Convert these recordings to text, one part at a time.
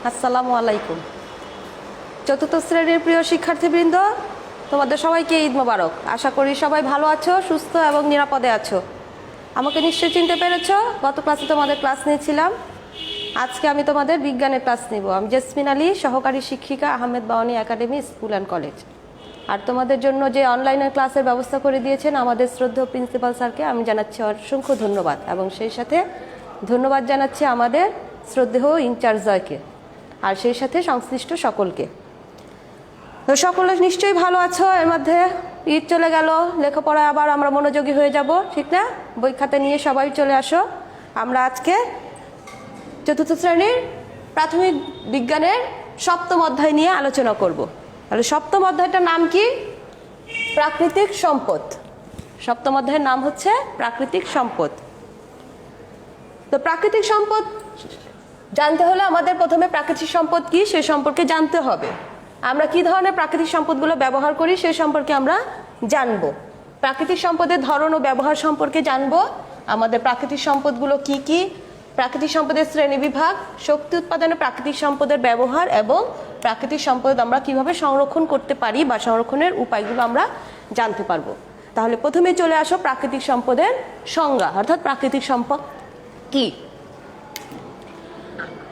আসসালামু আলাইকুম। চতুর্থ শ্রেণীর প্রিয় শিক্ষার্থীবৃন্দ, তোমাদের সবাইকে ঈদ মোবারক। আশা করি সবাই ভালো আছো, সুস্থ এবং নিরাপদে আছো। আমাকে নিশ্চয়ই চিনতে পেরেছো। গত ক্লাসে তোমাদের ক্লাস নিয়েছিলাম। আজকে আমি তোমাদের বিজ্ঞানের ক্লাস নিব। আমি জেসমিন আলী, সহকারী শিক্ষিকা, Ahmed Bawani academy school and college. আর তোমাদের জন্য যে অনলাইনের ক্লাসের ব্যবস্থা করে দিয়েছেন আমাদের শ্রদ্ধেয় প্রিন্সিপাল স্যারকে আমি জানাচ্ছি অসংখ্য ধন্যবাদ, এবং সেই সাথে ধন্যবাদ জানাচ্ছি আমাদের শ্রদ্ধেয় ইনচার্জ জয়কে, আর সেই সাথে সংশ্লিষ্ট সকলকে। তো সকলে নিশ্চয়ই ভালো আছো। এর মধ্যে ঈদ চলে গেল, লেখাপড়ায় আবার আমরা মনোযোগী হয়ে যাব, ঠিক না? বই খাতা নিয়ে সবাই চলে আসো। আমরা আজকে চতুর্থ শ্রেণীর প্রাথমিক বিজ্ঞানের সপ্তম অধ্যায় নিয়ে আলোচনা করব। তাহলে সপ্তম অধ্যায়টার নাম কি? প্রাকৃতিক সম্পদ। সপ্তম অধ্যায়ের নাম হচ্ছে প্রাকৃতিক সম্পদ। তো প্রাকৃতিক সম্পদ জানতে হলে আমাদের প্রথমে প্রাকৃতিক সম্পদ কি সে সম্পর্কে জানতে হবে। আমরা কি ধরনের প্রাকৃতিক সম্পদগুলো ব্যবহার করি সে সম্পর্কে আমরা জানবো। প্রাকৃতিক সম্পদের ধরন ও ব্যবহার সম্পর্কে জানবো। আমাদের প্রাকৃতিক সম্পদগুলো কি কি, প্রাকৃতিক সম্পদের শ্রেণীবিভাগ, শক্তি উৎপাদনে প্রাকৃতিক সম্পদের ব্যবহার, এবং প্রাকৃতিক সম্পদ আমরা কিভাবে সংরক্ষণ করতে পারি বা সংরক্ষণের উপায়গুলো আমরা জানতে পারবো। তাহলে প্রথমে চলে আসো প্রাকৃতিক সম্পদের সংজ্ঞা, অর্থাৎ প্রাকৃতিক সম্পদ কি।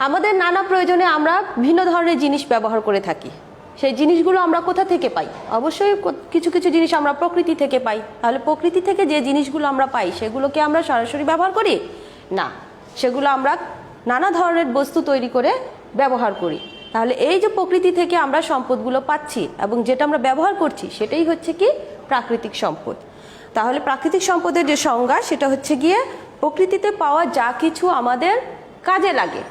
আমাদের নানা প্রয়োজনে আমরা ভিন্ন ধরনের জিনিস ব্যবহার করে থাকি। সেই জিনিসগুলো আমরা কোথা থেকে পাই? অবশ্যই কিছু কিছু জিনিস আমরা প্রকৃতি থেকে পাই। তাহলে প্রকৃতি থেকে যে জিনিসগুলো আমরা পাই সেগুলোকে আমরা সরাসরি ব্যবহার করি না, সেগুলো আমরা নানা ধরনের বস্তু তৈরি করে ব্যবহার করি। তাহলে এই যে প্রকৃতি থেকে আমরা সম্পদগুলো পাচ্ছি এবং যেটা আমরা ব্যবহার করছি সেটাই হচ্ছে কি প্রাকৃতিক সম্পদ। তাহলে প্রাকৃতিক সম্পদের যে সংজ্ঞা সেটা হচ্ছে গিয়ে প্রকৃতিতে পাওয়া যা কিছু আমাদের কাজে লাগে,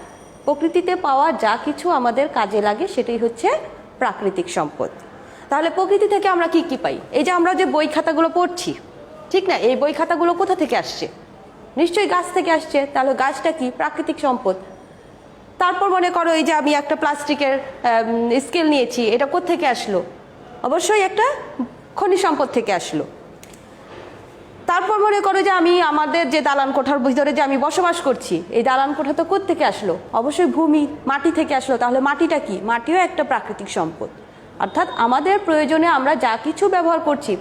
প্রকৃতিতে পাওয়া যা কিছু আমাদের কাজে লাগে সেটাই হচ্ছে প্রাকৃতিক সম্পদ। তাহলে প্রকৃতি থেকে আমরা কি কি পাই? এই যে আমরা যে বই খাতাগুলো পড়ছি, ঠিক না? এই বই খাতাগুলো কোথা থেকে আসছে? নিশ্চয়ই গাছ থেকে আসছে। তাহলে গাছটা কি? প্রাকৃতিক সম্পদ। তারপর মনে করো এই যে আমি একটা প্লাস্টিকের স্কেল নিয়েছি, এটা কোত্থেকে আসলো? অবশ্যই একটা খনিজ সম্পদ থেকে আসলো। তারপর মনে করো যে আমি আমাদের যে দালান কোঠার ভিতরে যে আমি বসবাস করছি, এই দালান কোঠা তো কোত্থেকে আসলো? অবশ্যই ভূমি, মাটি থেকে আসলো। তাহলে মাটিটা কি? মাটিও একটা প্রাকৃতিক সম্পদ। অর্থাৎ আমাদের প্রয়োজনে আমরা যা কিছু ব্যবহার করছি,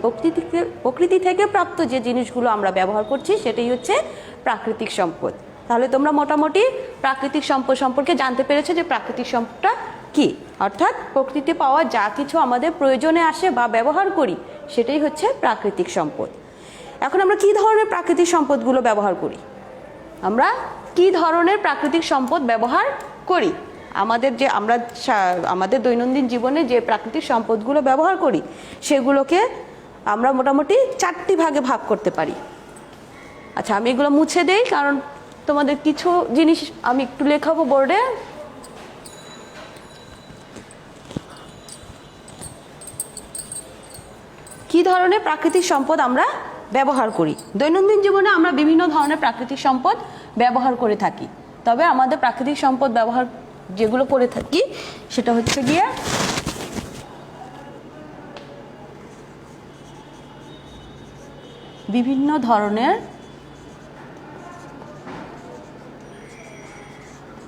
প্রকৃতি থেকে প্রাপ্ত যে জিনিসগুলো আমরা ব্যবহার করছি সেটাই হচ্ছে প্রাকৃতিক সম্পদ। তাহলে তোমরা মোটামুটি প্রাকৃতিক সম্পদ সম্পর্কে জানতে পেরেছো যে প্রাকৃতিক সম্পদটা কি। অর্থাৎ প্রকৃতিতে পাওয়া যা কিছু আমাদের প্রয়োজনে আসে বা ব্যবহার করি সেটাই হচ্ছে প্রাকৃতিক সম্পদ। এখন আমরা কি ধরনের প্রাকৃতিক সম্পদগুলো ব্যবহার করি? আমরা কি ধরনের প্রাকৃতিক সম্পদ ব্যবহার করি? আমাদের দৈনন্দিন জীবনে যে প্রাকৃতিক সম্পদগুলো ব্যবহার করি সেগুলোকে আমরা মোটামুটি 4টি ভাগে ভাগ করতে পারি। আচ্ছা, আমি এগুলো মুছে দেই কারণ তোমাদের কিছু জিনিস আমি একটু লেখাবো বোর্ডে। কি ধরনের প্রাকৃতিক সম্পদ আমরা ব্যবহার করি? দৈনন্দিন জীবনে আমরা বিভিন্ন ধরনের প্রাকৃতিক সম্পদ ব্যবহার করে থাকি। তবে আমাদের প্রাকৃতিক সম্পদ ব্যবহার যেগুলো করে থাকি সেটা হচ্ছে গিয়ে বিভিন্ন ধরনের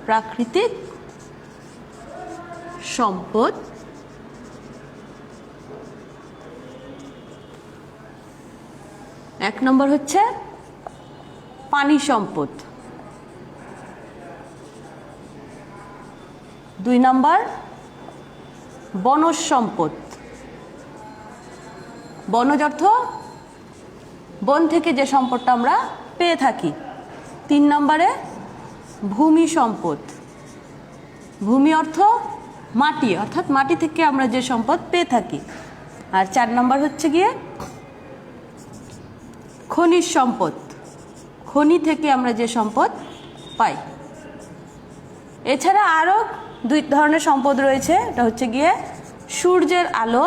প্রাকৃতিক সম্পদ এক নম্বর হচ্ছে পানি সম্পদ, 2 নম্বর বনজ সম্পদ, বনজ অর্থ বন থেকে যে সম্পদটা আমরা পেয়ে থাকি। 3 নম্বরে ভূমি সম্পদ, ভূমি অর্থ মাটি, অর্থাৎ মাটি থেকে আমরা যে সম্পদ পেয়ে থাকি। আর 4 নম্বর হচ্ছে গিয়ে খনিজ সম্পদ, খনি থেকে আমরা যে সম্পদ পাই। এছাড়া আরও 2 ধরনের সম্পদ রয়েছে। এটা হচ্ছে গিয়ে সূর্যের আলো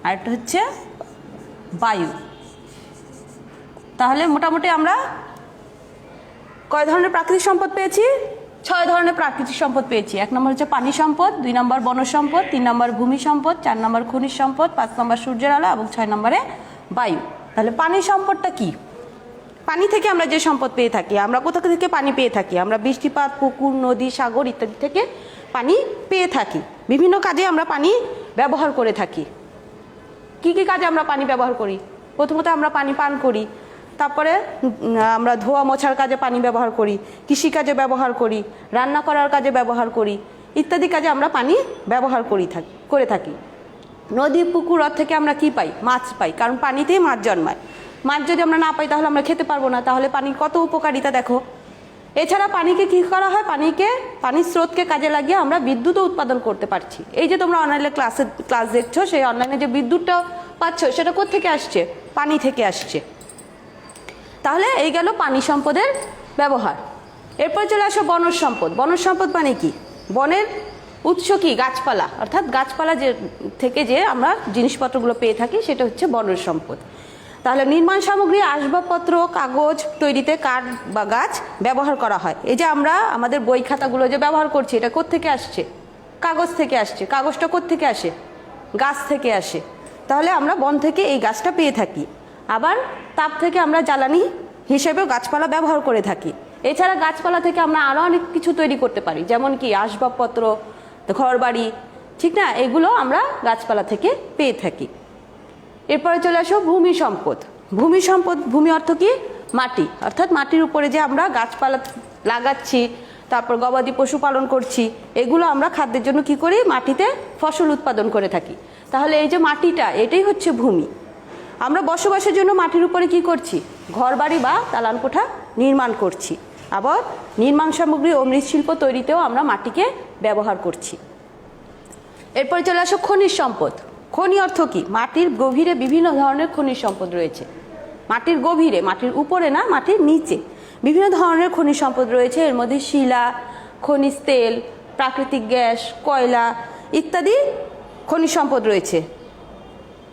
আর একটা হচ্ছে বায়ু। তাহলে মোটামুটি আমরা কয় ধরনের প্রাকৃতিক সম্পদ পেয়েছি? 6 ধরনের প্রাকৃতিক সম্পদ পেয়েছি। 1 নম্বর হচ্ছে পানি সম্পদ, 2 নম্বর বনজ সম্পদ, 3 নম্বর ভূমি সম্পদ, 4 নম্বর খনিজ সম্পদ, 5 নম্বর সূর্যের আলো এবং 6 নম্বরে বায়ু। তাহলে পানি সম্পদটা কি? পানি থেকে আমরা যে সম্পদ পেয়ে থাকি, আমরা কোথা থেকে পানি পেয়ে থাকি? আমরা বৃষ্টিপাত, পুকুর, নদী, সাগর ইত্যাদি থেকে পানি পেয়ে থাকি। বিভিন্ন কাজে আমরা পানি ব্যবহার করে থাকি। কি কি কাজে আমরা পানি ব্যবহার করি? প্রথমত আমরা পানি পান করি, তারপরে আমরা ধোয়া মোছার কাজে পানি ব্যবহার করি, কৃষিকাজে ব্যবহার করি, রান্না করার কাজে ব্যবহার করি, ইত্যাদি কাজে আমরা পানি ব্যবহার করে থাকি। নদী, পুকুর থেকে আমরা কি পাই? মাছ পাই, কারণ পানিতেই মাছ জন্মায়। মাছ যদি আমরা না পাই তাহলে আমরা খেতে পারবো না। তাহলে পানির কত উপকারিতা দেখো। এছাড়া পানিকে কি করা হয়? পানির স্রোতকে কাজে লাগিয়ে আমরা বিদ্যুৎও উৎপাদন করতে পারছি। এই যে তোমরা অনলাইনে ক্লাস দেখছো, সেই অনলাইনে যে বিদ্যুৎটা পাচ্ছ সেটা কোত্থেকে আসছে? পানি থেকে আসছে। তাহলে এই গেল পানি সম্পদের ব্যবহার। এরপর চলে আসো বনজ সম্পদ। বনজ সম্পদ মানে কি? বনের উৎস কি? গাছপালা, অর্থাৎ গাছপালা থেকে যে আমরা জিনিসপত্রগুলো পেয়ে থাকি সেটা হচ্ছে বনজ সম্পদ। তাহলে নির্মাণ সামগ্রী, আসবাবপত্র, কাগজ তৈরিতে কাঠ বা গাছ ব্যবহার করা হয়। এই যে আমরা আমাদের বই খাতাগুলো যে ব্যবহার করছি, এটা কোত্থেকে আসছে? কাগজ থেকে আসছে। কাগজটা কোত্থেকে আসে? গাছ থেকে আসে। তাহলে আমরা বন থেকে এই গাছটা পেয়ে থাকি। আবার তাপ থেকে আমরা জ্বালানি হিসেবেও গাছপালা ব্যবহার করে থাকি। এছাড়া গাছপালা থেকে আমরা আরও অনেক কিছু তৈরি করতে পারি, যেমন কি আসবাবপত্র, ঘরবাড়ি, ঠিক না? এগুলো আমরা গাছপালা থেকে পেয়ে থাকি। এরপরে চলে আসো ভূমি সম্পদ। ভূমি সম্পদ, ভূমি অর্থ কি? মাটি, অর্থাৎ মাটির উপরে যে আমরা গাছপালা লাগাচ্ছি, তারপর গবাদি পশু পালন করছি, এগুলো আমরা খাদ্যের জন্য কি করি? মাটিতে ফসল উৎপাদন করে থাকি। তাহলে এই যে মাটিটা, এটাই হচ্ছে ভূমি। আমরা বসবাসের জন্য মাটির উপরে কি করছি? ঘরবাড়ি বা দালান কোঠা নির্মাণ করছি। আবার নির্মাণ সামগ্রী ও মৃৎশিল্প তৈরিতেও আমরা মাটিকে ব্যবহার করছি। এরপরে চলে আসো খনিজ সম্পদ। খনি অর্থ কি? মাটির গভীরে বিভিন্ন ধরনের খনিজ সম্পদ রয়েছে। মাটির গভীরে, মাটির উপরে না, মাটির নিচে বিভিন্ন ধরনের খনিজ সম্পদ রয়েছে। এর মধ্যে শিলা, খনিজ তেল, প্রাকৃতিক গ্যাস, কয়লা ইত্যাদি খনিজ সম্পদ রয়েছে।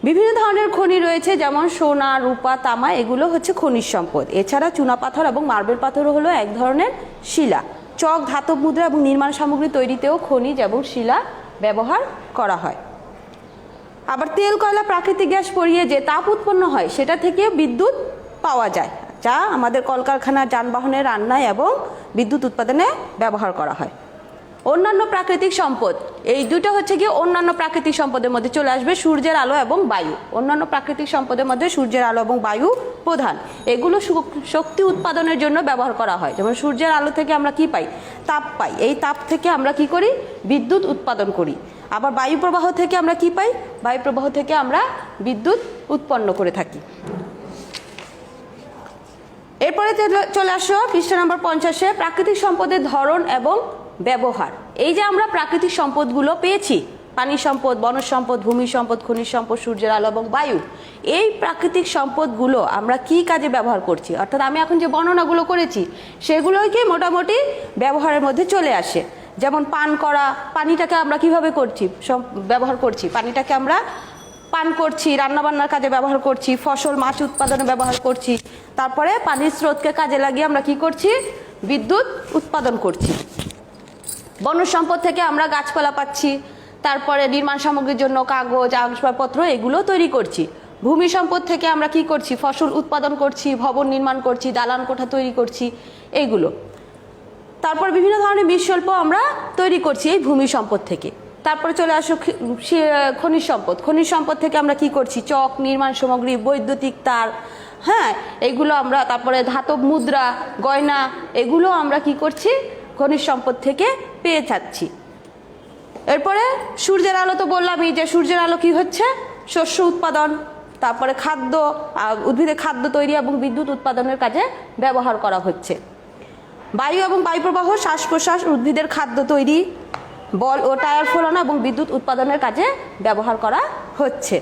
বিভিন্ন ধরনের খনি রয়েছে, যেমন সোনা, রূপা, তামা, এগুলো হচ্ছে খনিজ সম্পদ। এছাড়া চুনাপাথর এবং মার্বেল পাথরও হলো এক ধরনের শিলা। চক, ধাতব মুদ্রা এবং নির্মাণ সামগ্রী তৈরিতেও খনিজ এবং শিলা ব্যবহার করা হয়। আবার তেল, কয়লা, প্রাকৃতিক গ্যাস পরিয়ে যে তাপ উৎপন্ন হয় সেটা থেকে বিদ্যুৎ পাওয়া যায়, যা আমাদের কলকারখানা, যানবাহনে, রান্নায় এবং বিদ্যুৎ উৎপাদনে ব্যবহার করা হয়। অন্যান্য প্রাকৃতিক সম্পদ, এই দুটো হচ্ছে কি অন্যান্য প্রাকৃতিক সম্পদের মধ্যে চলে আসবে সূর্যের আলো এবং বায়ু। অন্যান্য প্রাকৃতিক সম্পদের মধ্যে সূর্যের আলো এবং বায়ু প্রধান। এগুলো শক্তি উৎপাদনের জন্য ব্যবহার করা হয়। যেমন সূর্যের আলো থেকে আমরা কি পাই? তাপ পাই। এই তাপ থেকে আমরা কি করি? বিদ্যুৎ উৎপাদন করি। আবার বায়ু প্রবাহ থেকে আমরা কি পাই? বায়ু প্রবাহ থেকে আমরা বিদ্যুৎ উৎপন্ন করে থাকি। এরপরে চলে আসো পৃষ্ঠা নম্বর 50-এ, প্রাকৃতিক সম্পদের ধরন এবং ব্যবহার। এই যে আমরা প্রাকৃতিক সম্পদগুলো পেয়েছি, পানি সম্পদ, বনজ সম্পদ, ভূমি সম্পদ, খনিজ সম্পদ, সূর্যের আলো এবং বায়ু, এই প্রাকৃতিক সম্পদগুলো আমরা কি কাজে ব্যবহার করছি? অর্থাৎ আমি এখন যে বর্ণনাগুলো করেছি সেগুলোই কি মোটামুটি ব্যবহারের মধ্যে চলে আসে। যেমন পান করা, পানিটাকে আমরা কিভাবে ব্যবহার করছি? পানিটাকে আমরা পান করছি, রান্নাবান্নার কাজে ব্যবহার করছি, ফসল, মাছ উৎপাদনে ব্যবহার করছি। তারপরে পানির স্রোতকে কাজে লাগিয়ে আমরা কি করছি? বিদ্যুৎ উৎপাদন করছি। বনজ সম্পদ থেকে আমরা গাছপালা পাচ্ছি, তারপরে নির্মাণ সামগ্রীর জন্য কাগজ, আসবাবপত্র এগুলো তৈরি করছি। ভূমি সম্পদ থেকে আমরা কি করছি? ফসল উৎপাদন করছি, ভবন নির্মাণ করছি, দালান কোঠা তৈরি করছি, এইগুলো। তারপর বিভিন্ন ধরনের মৃৎশিল্প আমরা তৈরি করছি এই ভূমি সম্পদ থেকে। তারপরে চলে আসো খনিজ সম্পদ। খনিজ সম্পদ থেকে আমরা কি করছি? চক, নির্মাণ সামগ্রী, বৈদ্যুতিক তার, হ্যাঁ, এগুলো আমরা, তারপরে ধাতব মুদ্রা, গয়না, এগুলো আমরা কি করছি? খনিজ সম্পদ থেকে পেয়ে যাচ্ছি। এরপরে সূর্যের আলো তো বললামই যে সূর্যের আলো কি হচ্ছে? শস্য উৎপাদন, তারপরে খাদ্য, উদ্ভিদের খাদ্য তৈরি এবং বিদ্যুৎ উৎপাদনের কাজে ব্যবহার করা হচ্ছে। বায়ু এবং বায়ু প্রবাহ, শ্বাস প্রশ্বাস, উদ্ভিদের খাদ্য তৈরি, বল ও টায়ার ফোলানো এবং বিদ্যুৎ উৎপাদনের কাজে ব্যবহার করা হচ্ছে।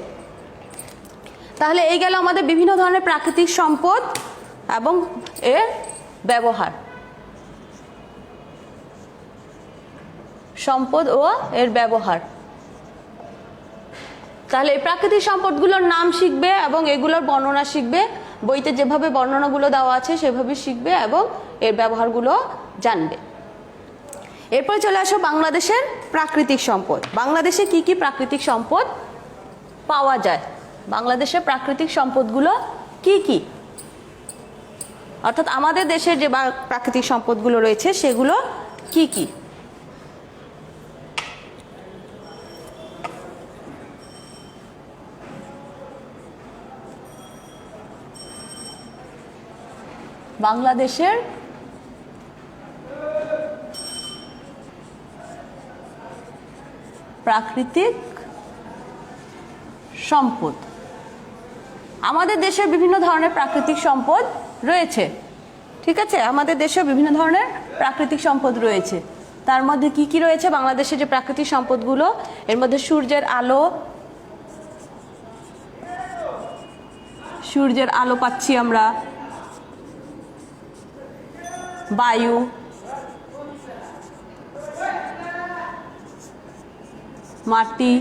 তাহলে এই গেল আমাদের বিভিন্ন ধরনের প্রাকৃতিক সম্পদ এবং এর ব্যবহার। সম্পদ ও এর ব্যবহার। তাহলে এই প্রাকৃতিক সম্পদগুলোর নাম শিখবে এবং এগুলোর বর্ণনা শিখবে। বইতে যেভাবে বর্ণনাগুলো দেওয়া আছে সেভাবে শিখবে এবং এর ব্যবহারগুলো জানবে। এরপর চলে আসো বাংলাদেশের প্রাকৃতিক সম্পদ। বাংলাদেশে কি কি প্রাকৃতিক সম্পদ পাওয়া যায়? বাংলাদেশের প্রাকৃতিক সম্পদগুলো কি কি? অর্থাৎ আমাদের দেশের যে প্রাকৃতিক সম্পদগুলো রয়েছে সেগুলো কি কি? বাংলাদেশের প্রাকৃতিক সম্পদ। আমাদের দেশে বিভিন্ন ধরনের প্রাকৃতিক সম্পদ রয়েছে, ঠিক আছে? আমাদের দেশে বিভিন্ন ধরনের প্রাকৃতিক সম্পদ রয়েছে। তার মধ্যে কি কি রয়েছে বাংলাদেশের যে প্রাকৃতিক সম্পদগুলো? এর মধ্যে সূর্যের আলো পাচ্ছি আমরা, বায়ু, মাটি,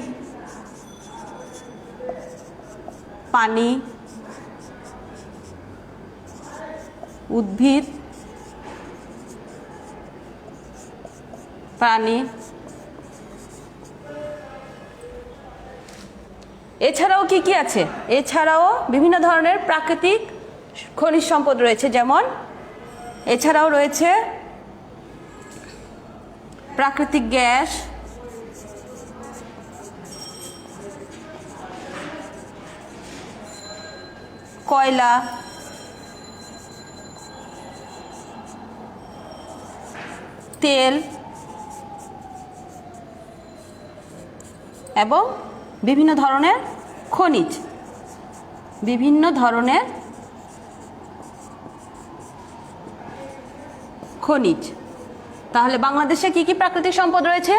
পানি, উদ্ভিদ, প্রাণী। এছাড়াও কি কি আছে? এছাড়াও বিভিন্ন ধরনের প্রাকৃতিক খনিজ সম্পদ রয়েছে, যেমন এছাড়াও রয়েছে প্রাকৃতিক গ্যাস, কয়লা, তেল এবং বিভিন্ন ধরনের খনিজ। তাহলে বাংলাদেশে কি কি প্রাকৃতিক সম্পদ রয়েছে?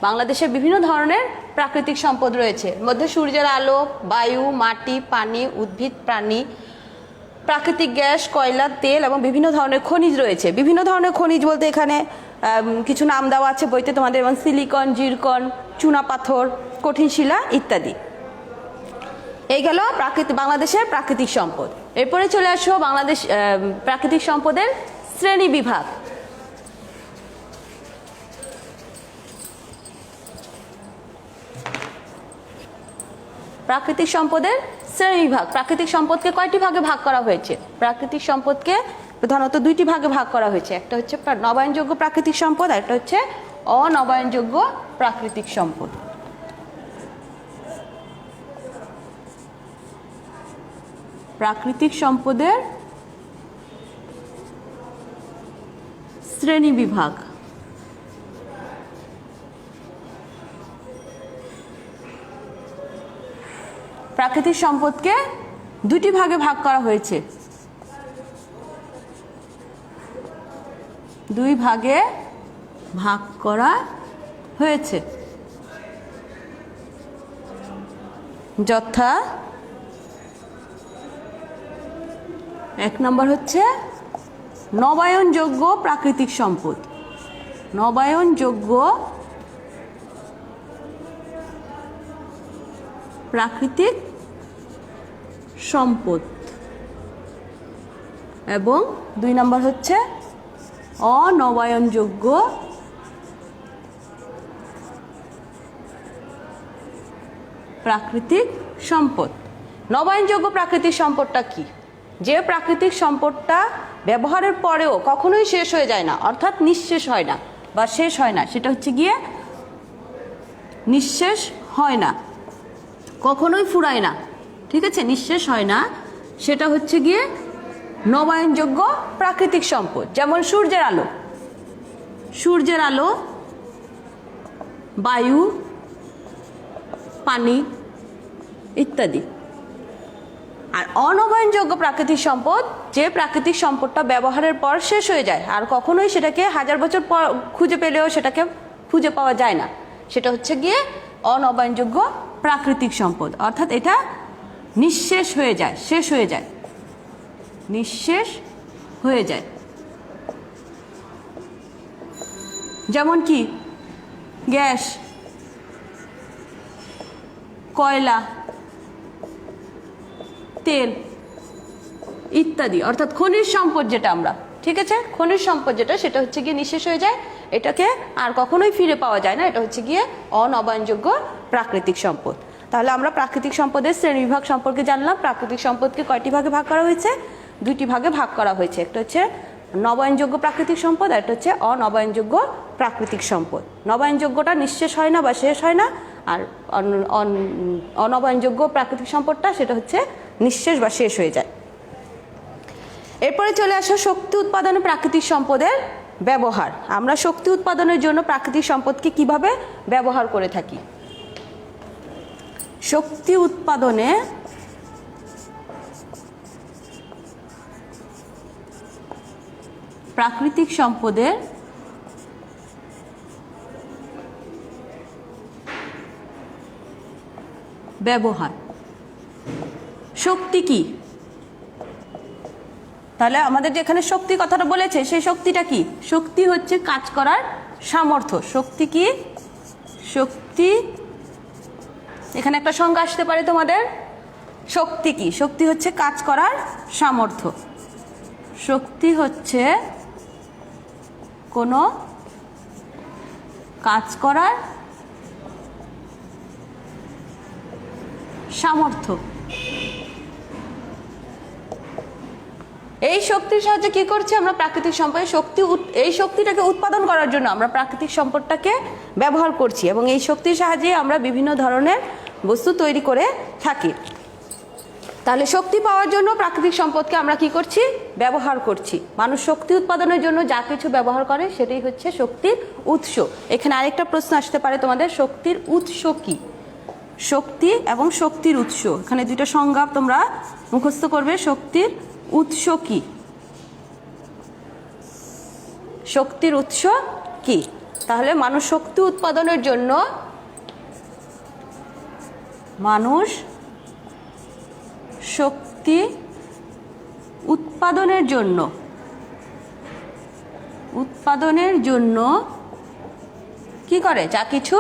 বাংলাদেশে বিভিন্ন ধরনের প্রাকৃতিক সম্পদ রয়েছে, এর মধ্যে সূর্যের আলো, বায়ু, মাটি, পানি, উদ্ভিদ, প্রাণী, প্রাকৃতিক গ্যাস, কয়লা, তেল এবং বিভিন্ন ধরনের খনিজ রয়েছে। বিভিন্ন ধরনের খনিজ বলতে এখানে কিছু নাম দেওয়া আছে বইতে তোমাদের, যেমন সিলিকন, জিরকন, চুনাপাথর, কঠিন শিলা ইত্যাদি। এই গেল বাংলাদেশের প্রাকৃতিক সম্পদ। এরপরে চলে আসো বাংলাদেশ প্রাকৃতিক সম্পদের শ্রেণী বিভাগ। প্রাকৃতিক সম্পদের শ্রেণীবিভাগ। প্রাকৃতিক সম্পদকে কয়টি ভাগে ভাগ করা হয়েছে? প্রাকৃতিক সম্পদকে প্রধানত দুইটি ভাগে ভাগ করা হয়েছে। একটা হচ্ছে নবায়নযোগ্য প্রাকৃতিক সম্পদ, আর একটা হচ্ছে অনবায়নযোগ্য প্রাকৃতিক সম্পদ। প্রাকৃতিক সম্পদের শ্রেণীবিভাগ। প্রাকৃতিক সম্পদকে দুটি ভাগে ভাগ করা হয়েছে, দুই ভাগে ভাগ করা হয়েছে, যথা এক নম্বর হচ্ছে নবায়নযোগ্য প্রাকৃতিক সম্পদ। নবায়নযোগ্য প্রাকৃতিক সম্পদ এবং দুই নম্বর হচ্ছে অনবায়নযোগ্য প্রাকৃতিক সম্পদ। নবায়নযোগ্য প্রাকৃতিক সম্পদটা কি? যে প্রাকৃতিক সম্পদটা ব্যবহারের পরেও কখনোই শেষ হয়ে যায় না, অর্থাৎ নিঃশেষ হয় না বা শেষ হয় না, সেটা হচ্ছে গিয়ে নিঃশেষ হয় না, কখনোই ফুরায় না, ঠিক আছে? নিঃশেষ হয় না, সেটা হচ্ছে গিয়ে নবায়নযোগ্য প্রাকৃতিক সম্পদ। যেমন সূর্যের আলো, বায়ু, পানি ইত্যাদি। আর অনবায়নযোগ্য প্রাকৃতিক সম্পদ, যে প্রাকৃতিক সম্পদটা ব্যবহারের পর শেষ হয়ে যায় আর কখনোই সেটাকে 1000 বছর পর খুঁজে পেলেও সেটাকে খুঁজে পাওয়া যায় না, সেটা হচ্ছে গিয়ে অনবায়নযোগ্য প্রাকৃতিক সম্পদ। অর্থাৎ এটা নিঃশেষ হয়ে যায়, শেষ হয়ে যায়, নিঃশেষ হয়ে যায়। যেমন কি গ্যাস, কয়লা, তেল ইত্যাদি। অর্থাৎ খনিজ সম্পদ যেটা আমরা, ঠিক আছে, খনিজ সম্পদ যেটা, সেটা হচ্ছে গিয়ে নিঃশেষ হয়ে যায়, এটাকে আর কখনোই ফিরে পাওয়া যায় না, এটা হচ্ছে গিয়ে অনবায়নযোগ্য প্রাকৃতিক সম্পদ। তাহলে আমরা প্রাকৃতিক সম্পদের শ্রেণীবিভাগ সম্পর্কে জানলাম। প্রাকৃতিক সম্পদকে কয়টি ভাগে ভাগ করা হয়েছে? দুইটি ভাগে ভাগ করা হয়েছে। একটা হচ্ছে নবায়নযোগ্য প্রাকৃতিক সম্পদ, আর একটা হচ্ছে অনবায়নযোগ্য প্রাকৃতিক সম্পদ। নবায়নযোগ্যটা নিঃশেষ হয় না বা শেষ হয় না, আর অনবায়নযোগ্য প্রাকৃতিক সম্পদটা সেটা হচ্ছে নিঃশেষ বা শেষ হয়ে যায়। এরপরে চলে আসো শক্তি উৎপাদনে প্রাকৃতিক সম্পদের ব্যবহার। আমরা শক্তি উৎপাদনের জন্য প্রাকৃতিক সম্পদকে কিভাবে ব্যবহার করে থাকি? শক্তি উৎপাদনে প্রাকৃতিক সম্পদের ব্যবহার। শক্তি কি? তাহলে আমাদের যে এখানে শক্তি কথাটা বলেছে, সেই শক্তিটা কি? শক্তি হচ্ছে কাজ করার সামর্থ্য। শক্তি কি? শক্তি, এখানে একটা সংজ্ঞা আসতে পারে তোমাদের। শক্তি কি? শক্তি হচ্ছে কাজ করার সামর্থ্য। শক্তি হচ্ছে কোনো কাজ করার সামর্থ্য। এই শক্তির সাহায্যে কি করছি আমরা? প্রাকৃতিক সম্পদের শক্তি, এই শক্তিটাকে উৎপাদন করার জন্য আমরা প্রাকৃতিক সম্পদটাকে ব্যবহার করছি, এবং এই শক্তির সাহায্যে আমরা বিভিন্ন ধরনের বস্তু তৈরি করে থাকি। তাহলে শক্তি পাওয়ার জন্য প্রাকৃতিক সম্পদকে আমরা কি করছি? ব্যবহার করছি। মানুষ শক্তি উৎপাদনের জন্য যা কিছু ব্যবহার করে সেটাই হচ্ছে শক্তির উৎস। এখানে আরেকটা প্রশ্ন আসতে পারে তোমাদের, শক্তির উৎস কি? শক্তি এবং শক্তির উৎস, এখানে দুইটা সংজ্ঞা তোমরা মুখস্থ করবে। শক্তির উৎস কি? শক্তির উৎস কি? তাহলে মানুষ শক্তি উৎপাদনের জন্য, মানুষ শক্তি উৎপাদনের জন্য কি করে? যা কিছু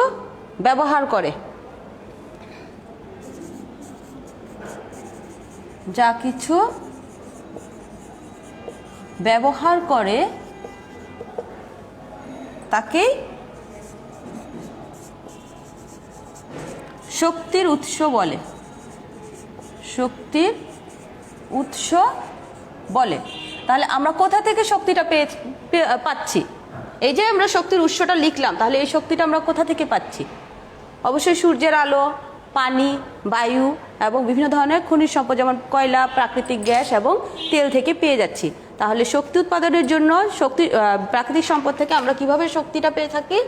ব্যবহার করে। যা কিছু ব্যবহার করে তাকেই শক্তির উৎস বলে। শক্তির উৎস বলে। তাহলে আমরা কোথা থেকে শক্তিটা পাচ্ছি? এই যে আমরা শক্তির উৎসটা লিখলাম, তাহলে এই শক্তিটা আমরা কোথা থেকে পাচ্ছি? অবশ্যই সূর্যের আলো, পানি, বায়ু এবং বিভিন্ন ধরনের খনিজ সম্পদ যেমন কয়লা, প্রাকৃতিক গ্যাস এবং তেল থেকে পেয়ে যাচ্ছি। তাহলে শক্তি উৎপাদনের জন্য প্রাকৃতিক সম্পদ থেকে আমরা কিভাবে শক্তিটা পেয়ে থাকি?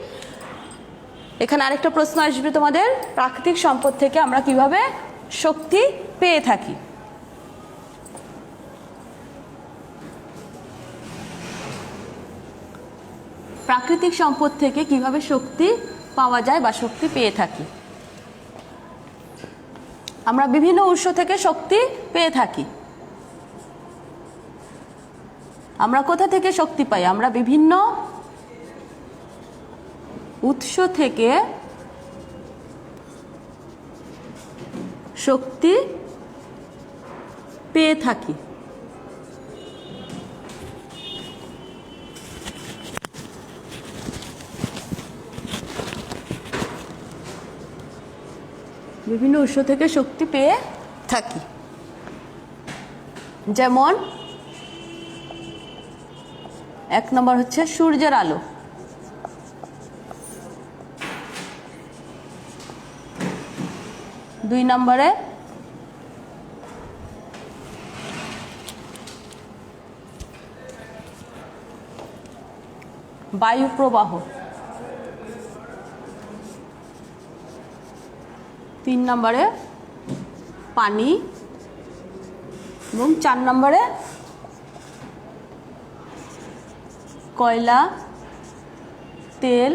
এখানে আরেকটা প্রশ্ন আসবে তোমাদের, প্রাকৃতিক সম্পদ থেকে আমরা কিভাবে শক্তি পেয়ে থাকি? প্রাকৃতিক সম্পদ থেকে কিভাবে শক্তি পাওয়া যায় বা শক্তি পেয়ে থাকি? আমরা বিভিন্ন উৎস থেকে শক্তি পেয়ে থাকি। আমরা কোথা থেকে শক্তি পাই? আমরা বিভিন্ন উৎস থেকে শক্তি পেয়ে থাকি। বিভিন্ন উৎস থেকে শক্তি পেয়ে থাকি, যেমন 1 নম্বর হচ্ছে সূর্যের আলো। 2 নম্বরে বায়ু প্রবাহ। 3 নম্বরে পানি এবং 4 নম্বরে কয়লা, তেল,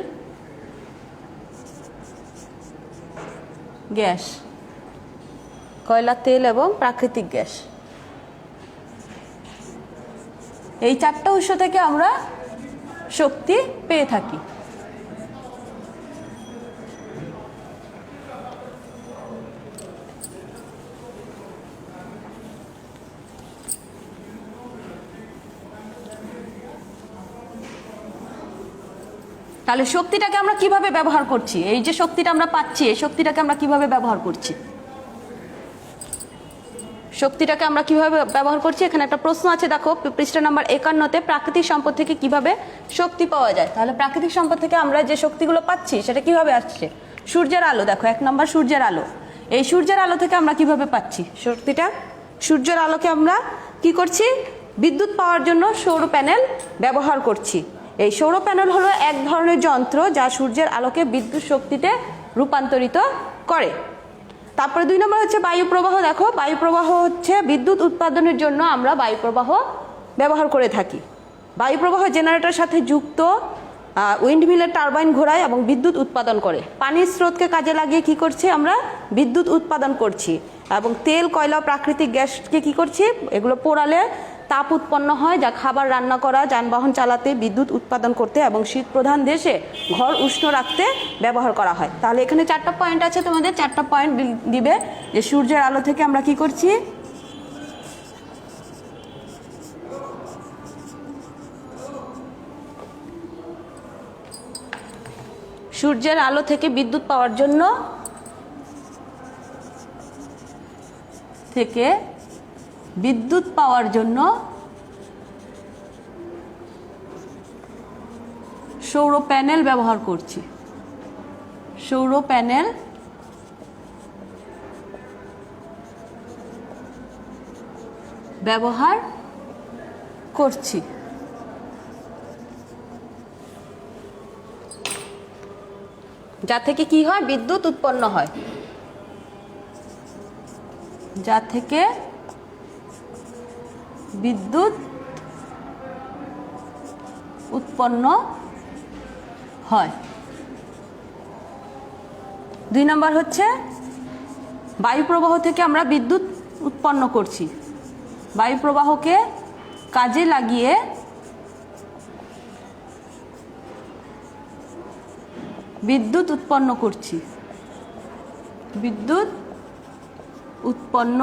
গ্যাস। কয়লা, তেল এবং প্রাকৃতিক গ্যাস, এই 4টা উৎস থেকে আমরা শক্তি পেয়ে থাকি। তাহলে শক্তিটাকে আমরা কিভাবে ব্যবহার করছি? এই যে শক্তিটা আমরা পাচ্ছি, এই শক্তিটাকে আমরা কিভাবে ব্যবহার করছি? শক্তিটাকে আমরা কিভাবে ব্যবহার করছি, এখানে একটা প্রশ্ন আছে দেখো পৃষ্ঠা নাম্বার 51-তে, প্রাকৃতিক সম্পদ থেকে কিভাবে শক্তি পাওয়া যায়। তাহলে প্রাকৃতিক সম্পদ থেকে আমরা যে শক্তিগুলো পাচ্ছি সেটা কিভাবে আসছে? সূর্যের আলো, দেখো 1 নম্বর সূর্যের আলো। এই সূর্যের আলো থেকে আমরা কিভাবে পাচ্ছি শক্তিটা? সূর্যের আলোকে আমরা কি করছি? বিদ্যুৎ পাওয়ার জন্য সৌর প্যানেল ব্যবহার করছি। এই সৌর প্যানেল হলো এক ধরনের যন্ত্র যা সূর্যের আলোকে বিদ্যুৎ শক্তিতে রূপান্তরিত করে। তারপরে 2 নম্বর হচ্ছে বায়ু প্রবাহ। দেখো বায়ু প্রবাহ হচ্ছে বিদ্যুৎ উৎপাদনের জন্য আমরা বায়ু প্রবাহ ব্যবহার করে থাকি। বায়ু প্রবাহ জেনারেটরের সাথে যুক্ত উইন্ডমিলের টারবাইন ঘোরায় এবং বিদ্যুৎ উৎপাদন করে। পানির স্রোতকে কাজে লাগিয়ে কি করছি আমরা? বিদ্যুৎ উৎপাদন করছি। এবং তেল, কয়লা, প্রাকৃতিক গ্যাসকে কি করছি? এগুলো পোড়ালে তাপ উৎপন্ন হয় যা খাবার রান্না করা, যানবাহন চালাতে, বিদ্যুৎ উৎপাদন করতে এবং শীত প্রধান দেশে ঘর উষ্ণ রাখতে ব্যবহার করা হয়। তাহলে এখানে 4টা পয়েন্ট আছে, তোমাদের 4টা পয়েন্ট দিবে যে সূর্যের আলো থেকে আমরা কি করছি? সূর্যের আলো থেকে বিদ্যুৎ পাওয়ার জন্য সৌর প্যানেল ব্যবহার করছি। সৌর প্যানেল ব্যবহার করছি। যা থেকে কি হয়? বিদ্যুৎ উৎপন্ন হয়। যা থেকে বিদ্যুৎ উৎপন্ন হয়। 2 নম্বর হচ্ছে বায়ু প্রবাহ থেকে আমরা বিদ্যুৎ উৎপন্ন করছি। বায়ু প্রবাহকে কাজে লাগিয়ে বিদ্যুৎ উৎপন্ন করছি। বিদ্যুৎ উৎপন্ন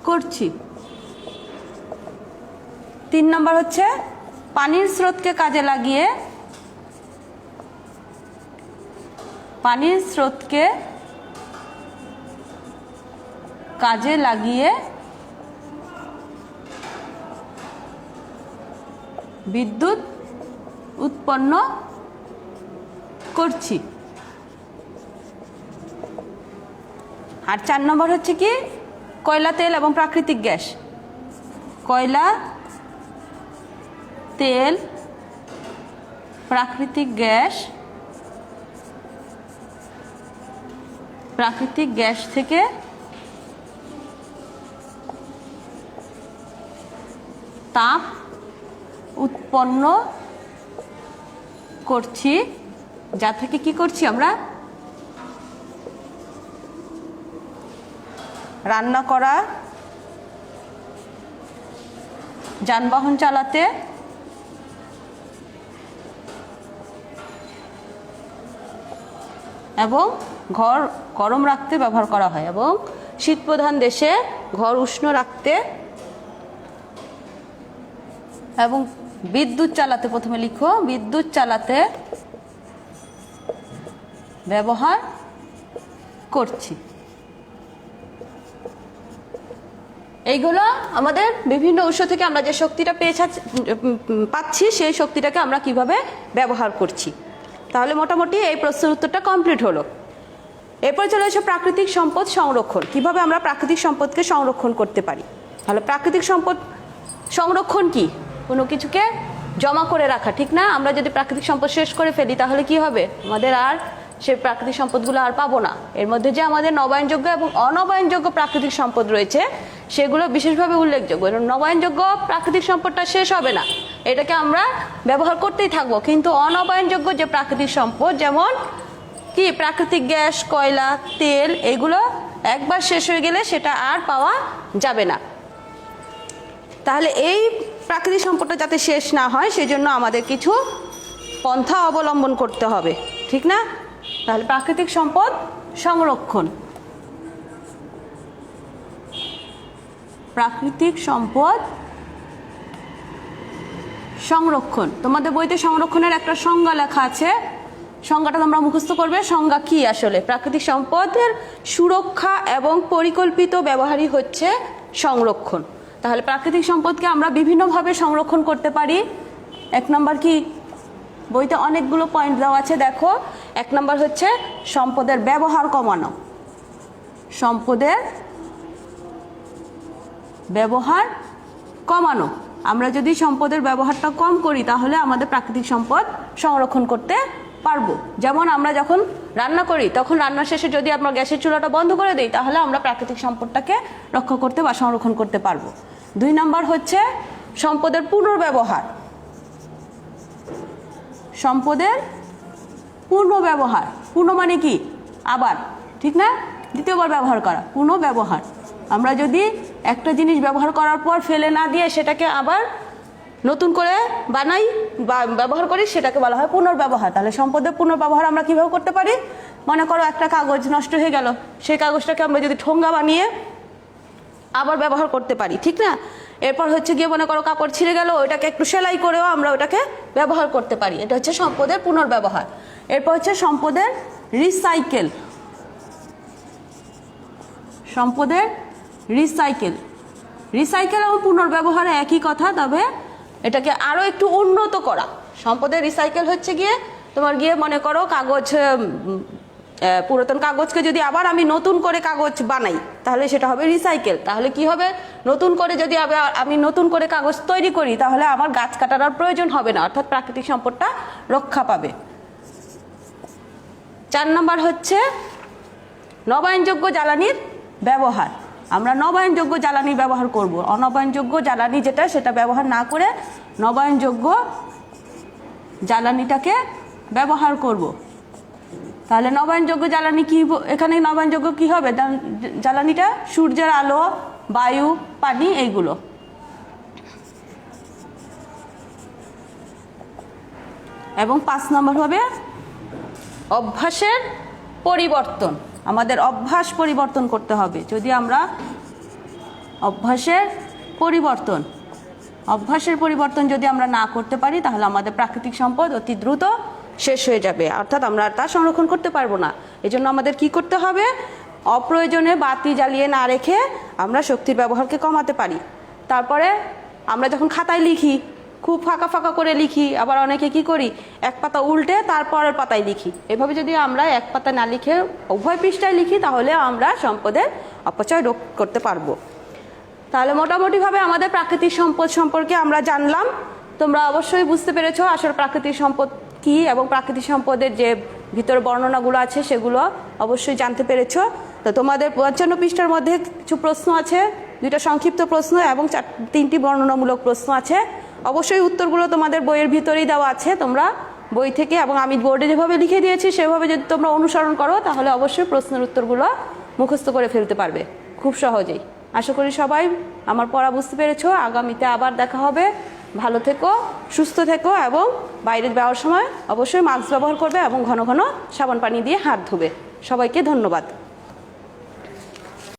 করছি। 3 নম্বর হচ্ছে পানির স্রোতকে কাজে লাগিয়ে বিদ্যুৎ উৎপন্ন করছি। আর 4 নম্বর হচ্ছে কি? কয়লা, তেল এবং প্রাকৃতিক গ্যাস। কয়লা, তেল, প্রাকৃতিক গ্যাস থেকে তাপ উৎপন্ন করছি। যা থেকে কি করছি আমরা? রান্না করা, যানবাহন চালাতে এবং ঘর গরম রাখতে ব্যবহার করা হয় এবং শীত প্রধান দেশে ঘর উষ্ণ রাখতে এবং বিদ্যুৎ চালাতে, প্রথমে লিখো, বিদ্যুৎ চালাতে ব্যবহার করছি। এইগুলো আমাদের বিভিন্ন উৎস থেকে আমরা যে শক্তিটা পাচ্ছি সেই শক্তিটাকে আমরা কিভাবে ব্যবহার করছি। তাহলে মোটামুটি এই প্রশ্নের উত্তরটা কমপ্লিট হলো। এরপর চলে এসে প্রাকৃতিক সম্পদ সংরক্ষণ। কিভাবে আমরা প্রাকৃতিক সম্পদকে সংরক্ষণ করতে পারি। তাহলে প্রাকৃতিক সম্পদ সংরক্ষণ কি? কোনো কিছুকে জমা করে রাখা, ঠিক না? আমরা যদি প্রাকৃতিক সম্পদ শেষ করে ফেলি তাহলে কি হবে? আমাদের আর সেই প্রাকৃতিক সম্পদগুলো আর পাবো না। এর মধ্যে যে আমাদের নবায়নযোগ্য এবং অনবায়নযোগ্য প্রাকৃতিক সম্পদ রয়েছে সেগুলো বিশেষভাবে উল্লেখযোগ্য। নবায়নযোগ্য প্রাকৃতিক সম্পদটা শেষ হবে না, এটাকে আমরা ব্যবহার করতেই থাকবো। কিন্তু অনবায়নযোগ্য যে প্রাকৃতিক সম্পদ, যেমন কি প্রাকৃতিক গ্যাস, কয়লা, তেল, এগুলো একবার শেষ হয়ে গেলে সেটা আর পাওয়া যাবে না। তাহলে এই প্রাকৃতিক সম্পদটা যাতে শেষ না হয় সেজন্য আমাদের কিছু পন্থা অবলম্বন করতে হবে, ঠিক না? তাহলে প্রাকৃতিক সম্পদ সংরক্ষণ। প্রাকৃতিক সম্পদ সংরক্ষণ, তোমাদের বইতে সংরক্ষণের একটা সংজ্ঞা লেখা আছে। সংজ্ঞাটা তোমরা মুখস্থ করবে। সংজ্ঞা কি আসলে? প্রাকৃতিক সম্পদের সুরক্ষা এবং পরিকল্পিত ব্যবহারই হচ্ছে সংরক্ষণ। তাহলে প্রাকৃতিক সম্পদকে আমরা বিভিন্নভাবে সংরক্ষণ করতে পারি। 1 নম্বর কি, বইতে অনেকগুলো পয়েন্ট দেওয়া আছে, দেখো। 1 নম্বর হচ্ছে সম্পদের ব্যবহার কমানো। সম্পদের ব্যবহার কমানো। আমরা যদি সম্পদের ব্যবহারটা কম করি তাহলে আমাদের প্রাকৃতিক সম্পদ সংরক্ষণ করতে পারবো। যেমন আমরা যখন রান্না করি তখন রান্না শেষে যদি আমরা গ্যাসের চুলাটা বন্ধ করে দিই তাহলে আমরা প্রাকৃতিক সম্পদটাকে রক্ষা করতে বা সংরক্ষণ করতে পারবো। 2 নম্বর হচ্ছে সম্পদের পুনর্ব্যবহার। সম্পদের পুনর্ব্যবহার, পূর্ণ মানে কি? আবার, ঠিক না? দ্বিতীয়বার ব্যবহার করা, পুনর্ব্যবহার। আমরা যদি একটা জিনিস ব্যবহার করার পর ফেলে না দিয়ে সেটাকে আবার নতুন করে বানাই বা ব্যবহার করি, সেটাকে বলা হয় পুনর্ব্যবহার। তাহলে সম্পদের পুনর্ব্যবহার আমরা কিভাবে করতে পারি? মনে করো একটা কাগজ নষ্ট হয়ে গেল, সেই কাগজটাকে আমরা যদি ঠোঙ্গা বানিয়ে আবার ব্যবহার করতে পারি, ঠিক না? এরপর হচ্ছে গিয়ে মনে করো কাপড় ছিঁড়ে গেল, ওইটাকে একটু সেলাই করেও আমরা ওটাকে ব্যবহার করতে পারি। এটা হচ্ছে সম্পদের পুনর্ব্যবহার। এরপর হচ্ছে সম্পদের রিসাইকেল। সম্পদের রিসাইকেল, রিসাইকেল এবং পুনর্ব্যবহার একই কথা, তবে এটাকে আরো একটু উন্নত করা। সম্পদের রিসাইকেল হচ্ছে গিয়ে তোমার গিয়ে মনে করো কাগজ, পুরাতন কাগজকে যদি আবার আমি নতুন করে কাগজ বানাই তাহলে সেটা হবে রিসাইকেল। তাহলে কি হবে? নতুন করে যদি আমি নতুন করে কাগজ তৈরি করি তাহলে আমার গাছ কাটার আর প্রয়োজন হবে না, অর্থাৎ প্রাকৃতিক সম্পদটা রক্ষা পাবে। 4 নম্বর হচ্ছে নবায়নযোগ্য জ্বালানির ব্যবহার। আমরা নবায়নযোগ্য জ্বালানি ব্যবহার করব। অনবায়নযোগ্য জ্বালানি যেটা, সেটা ব্যবহার না করে নবায়নযোগ্য জ্বালানিটাকে ব্যবহার করব। তাহলে নবায়নযোগ্য জ্বালানি কি? এখানে নবায়নযোগ্য কি হবে? জ্বালানিটা সূর্যের আলো, বায়ু, পানি, এইগুলো। এবং 5 নম্বর হবে অভ্যাসের পরিবর্তন। আমাদের অভ্যাস পরিবর্তন করতে হবে। যদি আমরা অভ্যাসের পরিবর্তন যদি আমরা না করতে পারি তাহলে আমাদের প্রাকৃতিক সম্পদ অতি দ্রুত শেষ হয়ে যাবে, অর্থাৎ আমরা আর তা সংরক্ষণ করতে পারবো না। এজন্য আমাদের কি করতে হবে? অপ্রয়োজনে বাতি জ্বালিয়ে না রেখে আমরা শক্তির ব্যবহারকে কমাতে পারি। তারপরে আমরা যখন খাতায় লিখি খুব ফাঁকা ফাঁকা করে লিখি, আবার অনেকে কি করি এক পাতা উল্টে তারপরের পাতায় লিখি। এভাবে যদি আমরা এক পাতা না লিখে উভয় পৃষ্ঠায় লিখি তাহলে আমরা সম্পদের অপচয় রোধ করতে পারবো। তাহলে মোটামুটিভাবে আমাদের প্রাকৃতিক সম্পদ সম্পর্কে আমরা জানলাম। তোমরা অবশ্যই বুঝতে পেরেছো আসলে প্রাকৃতিক সম্পদ কি এবং প্রাকৃতিক সম্পদের যে ভিতরে বর্ণনাগুলো আছে সেগুলো অবশ্যই জানতে পেরেছো। তো তোমাদের 55 পৃষ্ঠার মধ্যে কিছু প্রশ্ন আছে, 2টা সংক্ষিপ্ত প্রশ্ন এবং 3টি বর্ণনামূলক প্রশ্ন আছে। অবশ্যই উত্তরগুলো তোমাদের বইয়ের ভিতরেই দেওয়া আছে। তোমরা বই থেকে এবং আমি বোর্ডে যেভাবে লিখে দিয়েছি সেভাবে যদি তোমরা অনুসরণ করো তাহলে অবশ্যই প্রশ্নের উত্তরগুলো মুখস্থ করে ফেলতে পারবে খুব সহজেই। আশা করি সবাই আমার পড়া বুঝতে পেরেছো। আগামীতে আবার দেখা হবে। ভালো থেকো, সুস্থ থেকো এবং বাইরে যাওয়ার সময় অবশ্যই মাস্ক ব্যবহার করবে এবং ঘন ঘন সাবান পানি দিয়ে হাত ধোবে। সবাইকে ধন্যবাদ।